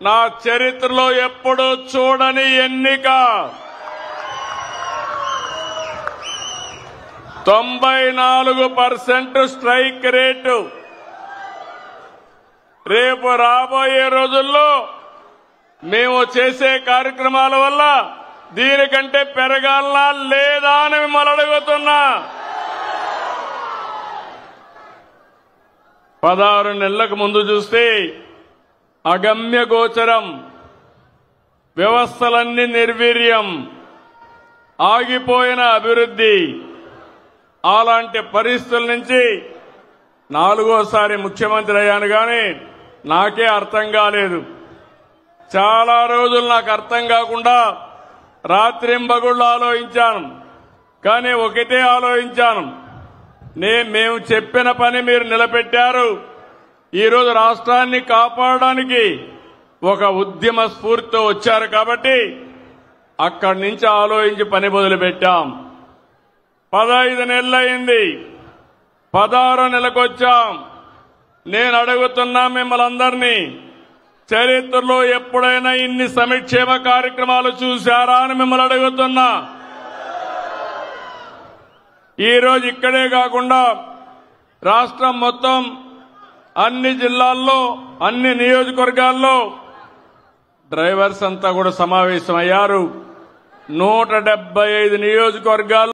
నా చరిత్రలో ఎప్పుడూ చూడని ఎన్నిక. 94% స్ట్రైక్ రేటు. రేపు రాబోయే రోజుల్లో మేము చేసే కార్యక్రమాల వల్ల దీనికంటే పెరగాలనా లేదా అని మిమ్మల్ని అడుగుతున్నా. 16 నెలలకు ముందు చూస్తే అగమ్య గోచరం, వ్యవస్థలన్నీ నిర్వీర్యం, ఆగిపోయిన అభివృద్ధి. అలాంటి పరిస్థితుల నుంచి 4వ ముఖ్యమంత్రి అయ్యాను కానీ నాకే అర్థం కాలేదు. చాలా రోజులు నాకు అర్థం కాకుండా రాత్రింబగుళ్ళు ఆలోచించాను. కానీ ఒకటే ఆలోచించాను, మేము చెప్పిన పని మీరు నిలబెట్టారు. ఈరోజు రాష్ట్రాన్ని కాపాడడానికి ఒక ఉద్యమ స్ఫూర్తితో వచ్చారు కాబట్టి అక్కడి నుంచి ఆలోచించి పని మొదలుపెట్టాం. 15 నెలలైంది, 16వ నెలకు వచ్చాం. నేను అడుగుతున్నా మిమ్మల్ని అందరినీ, చరిత్రలో ఎప్పుడైనా ఇన్ని సంక్షేమ కార్యక్రమాలు చూశారా అని మిమ్మల్ని అడుగుతున్నా. ఈరోజు ఇక్కడే కాకుండా రాష్ట్రం మొత్తం అన్ని జిల్లాల్లో, అన్ని నియోజకవర్గాల్లో డ్రైవర్స్ అంతా కూడా సమావేశమయ్యారు. 175 నియోజకవర్గాల్లో